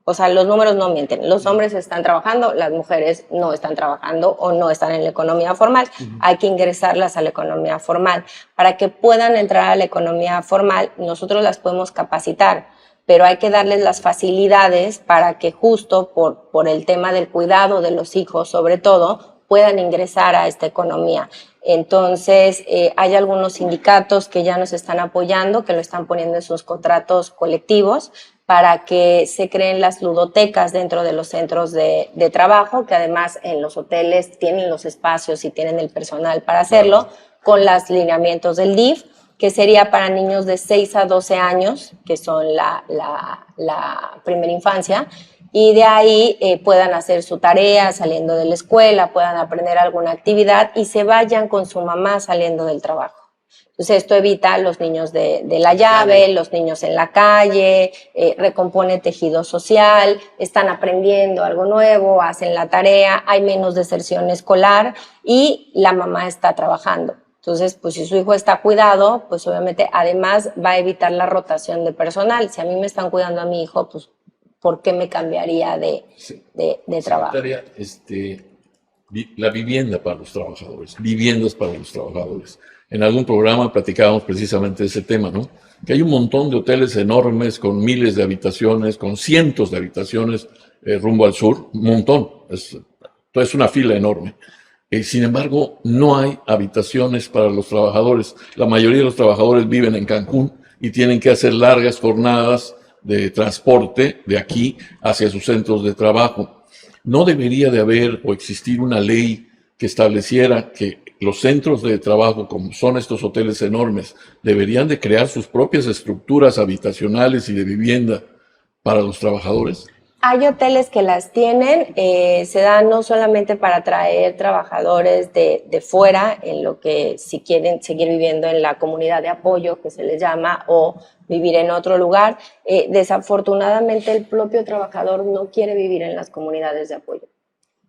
O sea, los números no mienten. Los hombres están trabajando, las mujeres no están trabajando o no están en la economía formal. Hay que ingresarlas a la economía formal. Para que puedan entrar a la economía formal, nosotros las podemos capacitar, pero hay que darles las facilidades para que justo por el tema del cuidado de los hijos, sobre todo, puedan ingresar a esta economía. Entonces, hay algunos sindicatos que ya nos están apoyando, que lo están poniendo en sus contratos colectivos, para que se creen las ludotecas dentro de los centros de trabajo, que además en los hoteles tienen los espacios y tienen el personal para hacerlo, con los lineamientos del DIF, que sería para niños de 6 a 12 años, que son la primera infancia, y de ahí puedan hacer su tarea saliendo de la escuela, puedan aprender alguna actividad y se vayan con su mamá saliendo del trabajo. Entonces esto evita los niños de la llave, los niños en la calle, recompone tejido social, están aprendiendo algo nuevo, hacen la tarea, hay menos deserción escolar y la mamá está trabajando. Entonces, pues si su hijo está cuidado, pues obviamente además va a evitar la rotación de personal. Si a mí me están cuidando a mi hijo, pues ¿por qué me cambiaría de trabajo? Secretaria, la vivienda para los trabajadores, viviendas para los trabajadores. En algún programa platicábamos precisamente de ese tema, ¿no? Que hay un montón de hoteles enormes con miles de habitaciones, con cientos de habitaciones rumbo al sur, un montón. Es una fila enorme. Sin embargo, no hay habitaciones para los trabajadores. La mayoría de los trabajadores viven en Cancún y tienen que hacer largas jornadas de transporte de aquí hacia sus centros de trabajo. No debería de haber o existir una ley que estableciera que los centros de trabajo, como son estos hoteles enormes, deberían de crear sus propias estructuras habitacionales y de vivienda para los trabajadores. Hay hoteles que las tienen, se dan no solamente para traer trabajadores de fuera, en lo que si quieren seguir viviendo en la comunidad de apoyo, que se les llama, o vivir en otro lugar. Desafortunadamente el propio trabajador no quiere vivir en las comunidades de apoyo.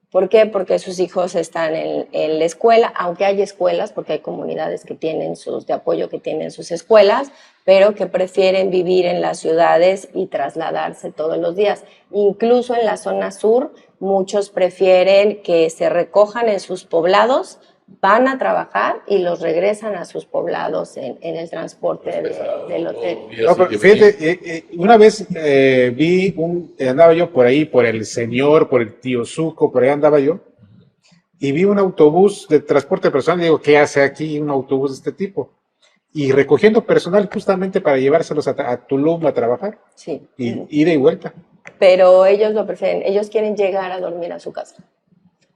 ¿Por qué? Porque sus hijos están en la escuela, aunque hay escuelas, porque hay comunidades que tienen de apoyo que tienen sus escuelas, pero que prefieren vivir en las ciudades y trasladarse todos los días. Incluso en la zona sur, muchos prefieren que se recojan en sus poblados, van a trabajar y los regresan a sus poblados en el transporte del hotel. No, pero fíjate, una vez andaba yo por ahí, por el Señor, por el Tío Suco, por ahí andaba yo, y vi un autobús de transporte personal, y digo, ¿qué hace aquí un autobús de este tipo? Y recogiendo personal justamente para llevárselos a Tulum a trabajar. Sí. Y ida y vuelta. Pero ellos lo prefieren, ellos quieren llegar a dormir a su casa.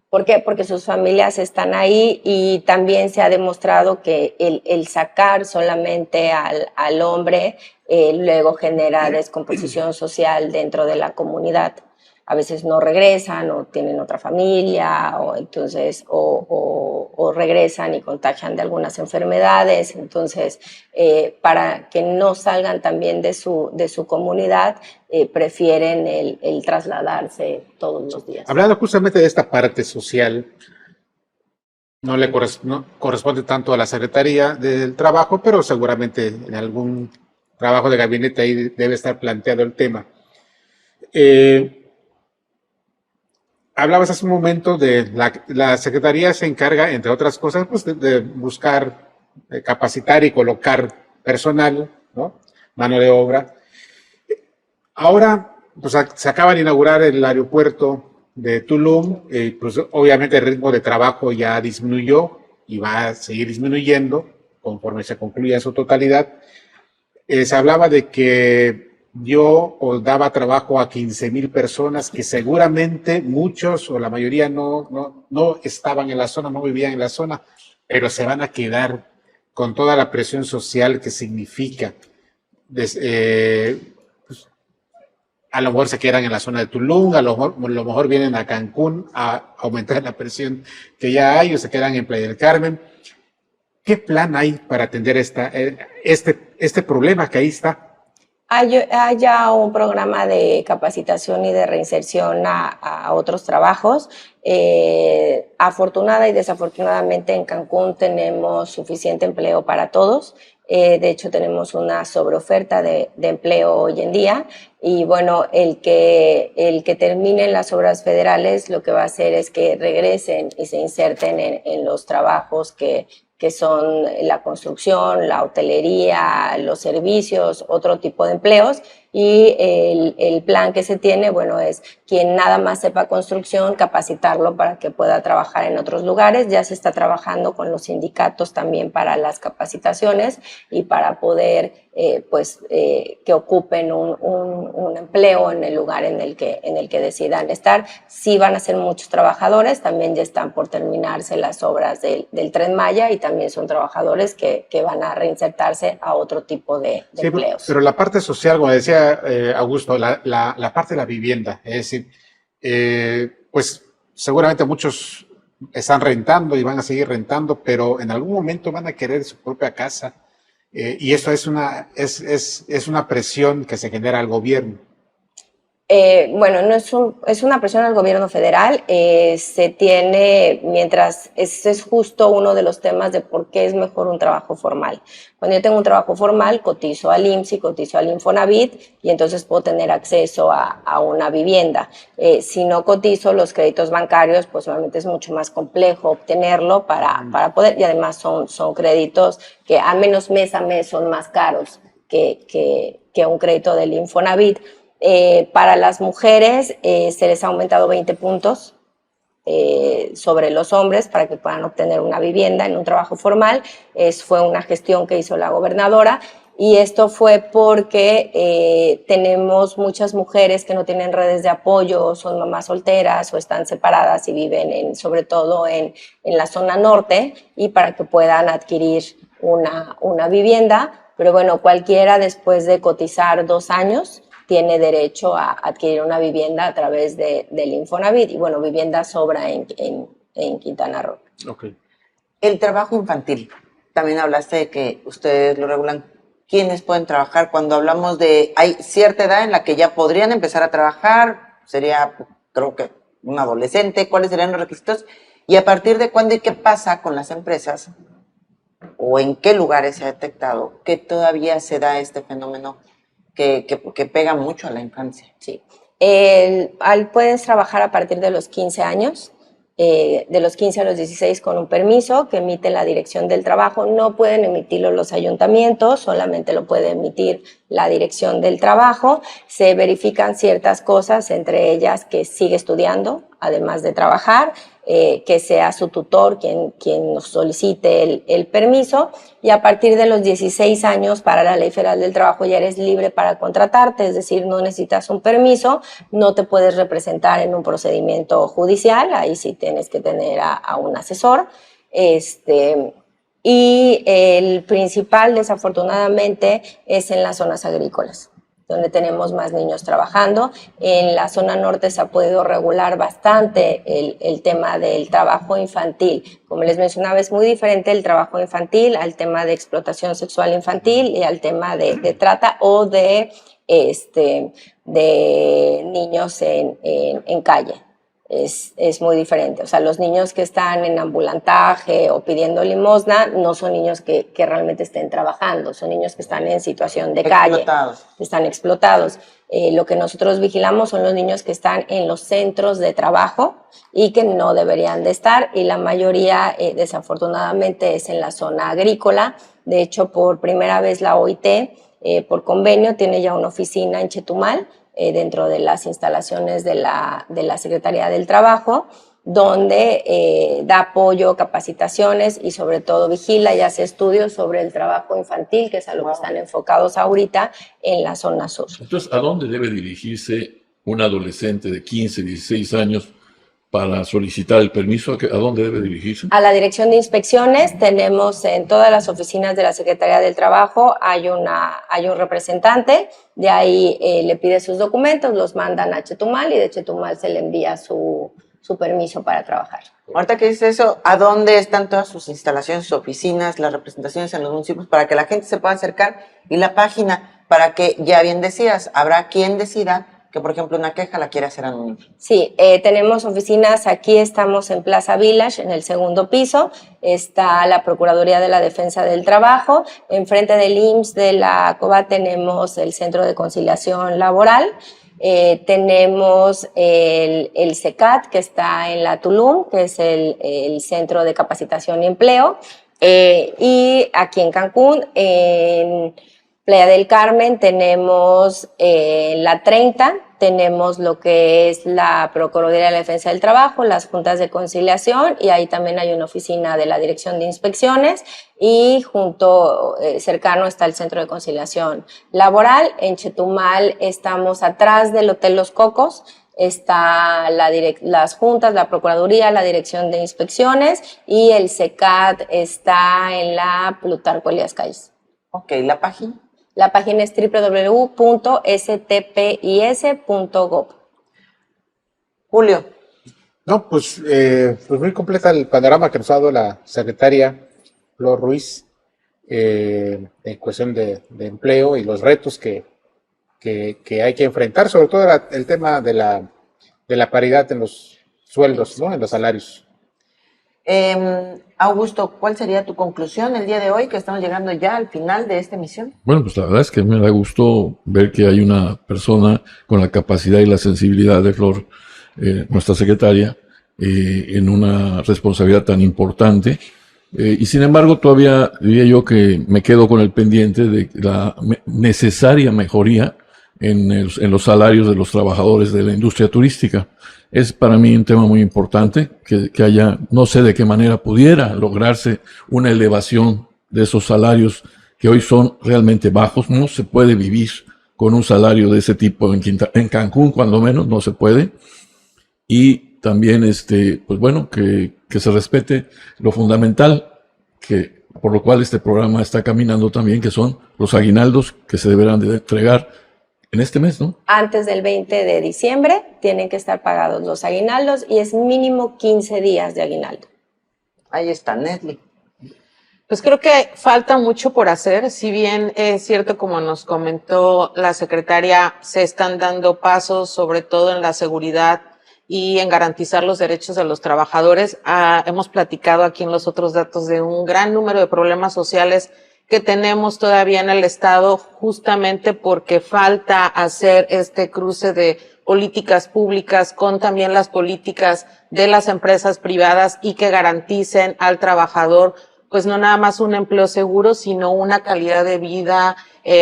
¿Por qué? Porque sus familias están ahí y también se ha demostrado que el sacar solamente al hombre luego genera descomposición social dentro de la comunidad. A veces no regresan o tienen otra familia o regresan y contagian de algunas enfermedades. Entonces, para que no salgan también de su comunidad, prefieren el trasladarse todos los días. Hablando justamente de esta parte social, no corresponde tanto a la Secretaría del Trabajo, pero seguramente en algún trabajo de gabinete ahí debe estar planteado el tema. Hablabas hace un momento de la Secretaría se encarga, entre otras cosas, pues de buscar, capacitar y colocar personal, ¿no? Mano de obra. Ahora, pues se acaba de inaugurar el aeropuerto de Tulum, pues obviamente el ritmo de trabajo ya disminuyó y va a seguir disminuyendo conforme se concluya en su totalidad. Se hablaba de que dio o daba trabajo a 15,000 personas que seguramente muchos o la mayoría no estaban en la zona, no vivían en la zona, pero se van a quedar con toda la presión social que significa. Pues, a lo mejor se quedan en la zona de Tulum, a lo mejor vienen a Cancún a aumentar la presión que ya hay o se quedan en Playa del Carmen. ¿Qué plan hay para atender este problema que ahí está? Hay ya un programa de capacitación y de reinserción a otros trabajos. Afortunada y desafortunadamente en Cancún tenemos suficiente empleo para todos. De hecho, tenemos una sobreoferta de empleo hoy en día. Y bueno, el que terminen las obras federales lo que va a hacer es que regresen y se inserten en los trabajos que son la construcción, la hotelería, los servicios, otro tipo de empleos. Y el plan que se tiene, bueno, es quien nada más sepa construcción, capacitarlo para que pueda trabajar en otros lugares. Ya se está trabajando con los sindicatos también para las capacitaciones y para poder, que ocupen un empleo en el lugar en el que decidan estar. Sí van a ser muchos trabajadores, también ya están por terminarse las obras del Tren Maya y también son trabajadores que van a reinsertarse a otro tipo de empleos. Pero la parte social, como decía Augusto, la parte de la vivienda, es decir, pues seguramente muchos están rentando y van a seguir rentando, pero en algún momento van a querer su propia casa, y eso es una presión que se genera al gobierno. Bueno, no es una presión al gobierno federal, se tiene, mientras es justo uno de los temas de por qué es mejor un trabajo formal. Cuando yo tengo un trabajo formal, cotizo al IMSS y cotizo al Infonavit y entonces puedo tener acceso a una vivienda. Si no cotizo los créditos bancarios, pues obviamente es mucho más complejo obtenerlo para poder, y además son créditos que al menos mes a mes son más caros que un crédito del Infonavit. Para las mujeres se les ha aumentado 20 puntos sobre los hombres para que puedan obtener una vivienda en un trabajo formal. Fue una gestión que hizo la gobernadora y esto fue porque tenemos muchas mujeres que no tienen redes de apoyo, son mamás solteras o están separadas y viven sobre todo en la zona norte y para que puedan adquirir una vivienda. Pero bueno, cualquiera después de cotizar 2 años tiene derecho a adquirir una vivienda a través del Infonavit. Y bueno, vivienda sobra en Quintana Roo. Okay. El trabajo infantil. También hablaste de que ustedes lo regulan. ¿Quiénes pueden trabajar? Cuando hablamos de, hay cierta edad en la que ya podrían empezar a trabajar, sería, creo que, un adolescente, ¿cuáles serían los requisitos? Y a partir de cuándo y qué pasa con las empresas, o en qué lugares se ha detectado que todavía se da este fenómeno que pega mucho a la infancia. Sí. Puedes trabajar a partir de los 15 años. De los 15 a los 16 con un permiso que emite la Dirección del Trabajo. No pueden emitirlo los ayuntamientos, solamente lo puede emitir la Dirección del Trabajo. Se verifican ciertas cosas, entre ellas que sigue estudiando, además de trabajar, que sea su tutor quien nos solicite el permiso, y a partir de los 16 años para la Ley Federal del Trabajo ya eres libre para contratarte, es decir, no necesitas un permiso, no te puedes representar en un procedimiento judicial, ahí sí tienes que tener a un asesor, y el principal, desafortunadamente, es en las zonas agrícolas, donde tenemos más niños trabajando. En la zona norte se ha podido regular bastante el tema del trabajo infantil. Como les mencionaba, es muy diferente el trabajo infantil al tema de explotación sexual infantil y al tema de trata o de niños en calle. Es muy diferente. O sea, los niños que están en ambulantaje o pidiendo limosna no son niños que realmente estén trabajando, son niños que están en situación de calle, están explotados. Lo que nosotros vigilamos son los niños que están en los centros de trabajo y que no deberían de estar, y la mayoría desafortunadamente es en la zona agrícola. De hecho, por primera vez la OIT, por convenio, tiene ya una oficina en Chetumal, dentro de las instalaciones de la Secretaría del Trabajo, donde da apoyo, capacitaciones y sobre todo vigila y hace estudios sobre el trabajo infantil, que es a lo que están enfocados ahorita en la zona sur. Entonces, ¿a dónde debe dirigirse un adolescente de 15, 16 años para solicitar el permiso? ¿A dónde debe dirigirse? A la Dirección de Inspecciones. Tenemos en todas las oficinas de la Secretaría del Trabajo, hay un representante, de ahí le pide sus documentos, los mandan a Chetumal y de Chetumal se le envía su permiso para trabajar. Ahorita que dices eso, ¿a dónde están todas sus instalaciones, sus oficinas, las representaciones en los municipios para que la gente se pueda acercar? Y la página, para que, ya bien decías, habrá quien decida que, por ejemplo, una queja la quiere hacer anónima. Sí, tenemos oficinas, aquí estamos en Plaza Village, en el segundo piso, está la Procuraduría de la Defensa del Trabajo, enfrente del IMSS de la COBA tenemos el Centro de Conciliación Laboral, tenemos el CECAT, que está en la Tulum, que es el Centro de Capacitación y Empleo, y aquí en Cancún, en Playa del Carmen, tenemos la 30, tenemos lo que es la Procuraduría de la Defensa del Trabajo, las juntas de conciliación, y ahí también hay una oficina de la Dirección de Inspecciones, y cercano está el Centro de Conciliación Laboral. En Chetumal estamos atrás del Hotel Los Cocos, está las juntas, la Procuraduría, la Dirección de Inspecciones, y el CECAT está en la Plutarco Elías Calles. Ok, ¿la página? La página es www.stpis.gov. Julio. No, pues muy completa el panorama que nos ha dado la secretaria Flor Ruiz en cuestión de empleo y los retos que hay que enfrentar, sobre todo el tema de la paridad en los sueldos, ¿no? En los salarios. Augusto, ¿cuál sería tu conclusión el día de hoy, que estamos llegando ya al final de esta emisión? Bueno, pues la verdad es que me da gusto ver que hay una persona con la capacidad y la sensibilidad de Flor, nuestra secretaria, en una responsabilidad tan importante. Y sin embargo, todavía diría yo que me quedo con el pendiente de la necesaria mejoría en los salarios de los trabajadores de la industria turística. Es para mí un tema muy importante que haya, no sé de qué manera pudiera lograrse una elevación de esos salarios que hoy son realmente bajos. No se puede vivir con un salario de ese tipo en Cancún, cuando menos, no se puede. Y también, pues bueno, que se respete lo fundamental, por lo cual este programa está caminando también, que son los aguinaldos que se deberán de entregar En este mes, ¿no? Antes del 20 de diciembre tienen que estar pagados los aguinaldos y es mínimo 15 días de aguinaldo. Ahí está, Nesli. Pues creo que falta mucho por hacer, si bien es cierto, como nos comentó la secretaria, se están dando pasos, sobre todo en la seguridad y en garantizar los derechos de los trabajadores. Hemos platicado aquí en los otros datos de un gran número de problemas sociales que tenemos todavía en el Estado, justamente porque falta hacer este cruce de políticas públicas con también las políticas de las empresas privadas y que garanticen al trabajador pues no nada más un empleo seguro, sino una calidad de vida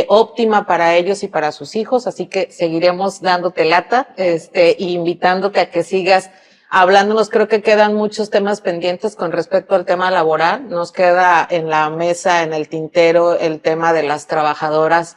óptima para ellos y para sus hijos. Así que seguiremos dándote lata, y invitándote a que sigas hablándonos. Creo que quedan muchos temas pendientes con respecto al tema laboral. Nos queda en la mesa, en el tintero, el tema de las trabajadoras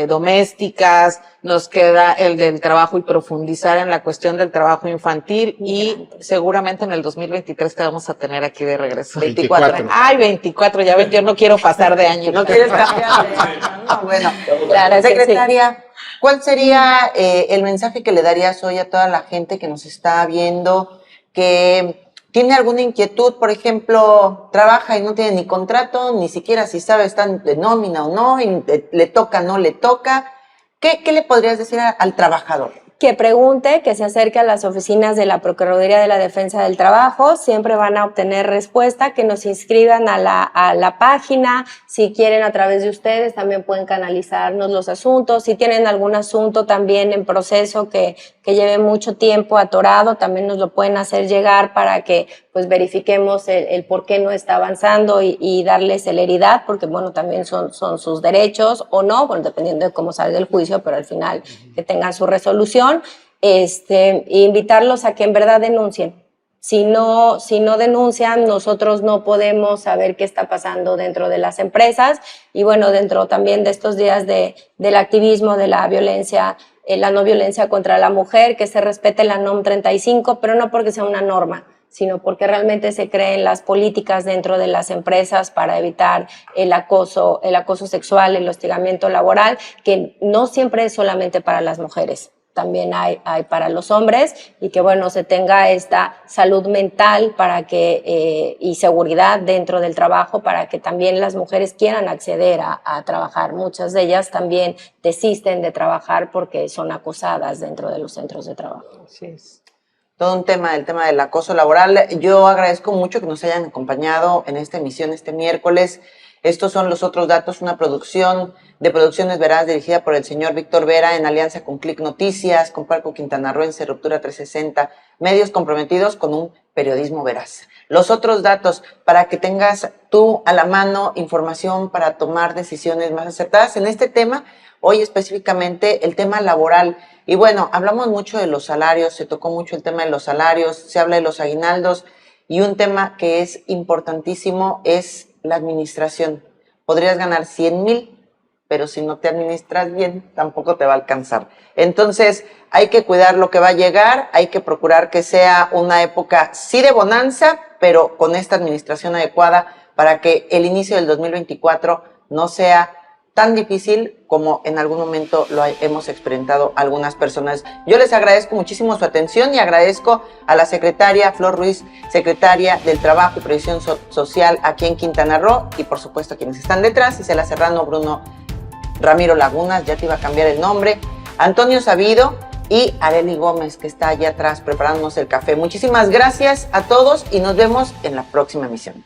domésticas, nos queda el del trabajo y profundizar en la cuestión del trabajo infantil y seguramente en el 2023 te vamos a tener aquí de regreso. 24. Ay, 24, ya ven, yo no quiero pasar de año. ¿No quieres cambiar de año? No, bueno, Claro que secretaria, ¿cuál sería el mensaje que le darías hoy a toda la gente que nos está viendo, que tiene alguna inquietud, por ejemplo, trabaja y no tiene ni contrato, ni siquiera si sabe está de nómina o no, y le toca, no le toca? ¿Qué le podrías decir al trabajador? Que pregunte, que se acerque a las oficinas de la Procuraduría de la Defensa del Trabajo, siempre van a obtener respuesta, que nos inscriban a la página, si quieren a través de ustedes también pueden canalizarnos los asuntos, si tienen algún asunto también en proceso que lleve mucho tiempo atorado, también nos lo pueden hacer llegar para que pues verifiquemos el por qué no está avanzando y darle celeridad, porque bueno, también son sus derechos o no, bueno, dependiendo de cómo salga el juicio, pero al final que tengan su resolución. Invitarlos a que en verdad denuncien. Si no denuncian, nosotros no podemos saber qué está pasando dentro de las empresas y bueno, dentro también de estos días del activismo, de la violencia, la no violencia contra la mujer, que se respete la NOM 35, pero no porque sea una norma, sino porque realmente se creen las políticas dentro de las empresas para evitar el acoso sexual, el hostigamiento laboral, que no siempre es solamente para las mujeres. También hay para los hombres y que bueno, se tenga esta salud mental para que y seguridad dentro del trabajo para que también las mujeres quieran acceder a trabajar. Muchas de ellas también desisten de trabajar porque son acosadas dentro de los centros de trabajo. Así es. Todo un tema, el tema del acoso laboral. Yo agradezco mucho que nos hayan acompañado en esta emisión este miércoles. Estos son los otros datos, una producción de Producciones Veraz dirigida por el señor Víctor Vera en alianza con Click Noticias, con Palco Quintanarroense, Ruptura 360, medios comprometidos con un periodismo veraz. Los otros datos para que tengas tú a la mano información para tomar decisiones más acertadas en este tema, hoy específicamente el tema laboral. Y bueno, hablamos mucho de los salarios, se tocó mucho el tema de los salarios, se habla de los aguinaldos y un tema que es importantísimo es la administración. Podrías ganar 100,000, pero si no te administras bien, tampoco te va a alcanzar. Entonces, hay que cuidar lo que va a llegar, hay que procurar que sea una época sí de bonanza, pero con esta administración adecuada para que el inicio del 2024 no sea tan difícil como en algún momento lo hemos experimentado algunas personas. Yo les agradezco muchísimo su atención y agradezco a la secretaria Flor Ruiz, secretaria del Trabajo y Previsión Social aquí en Quintana Roo, y por supuesto a quienes están detrás, Isela Serrano, Bruno Ramiro Lagunas, ya te iba a cambiar el nombre, Antonio Sabido y Arely Gómez, que está allá atrás preparándonos el café. Muchísimas gracias a todos y nos vemos en la próxima emisión.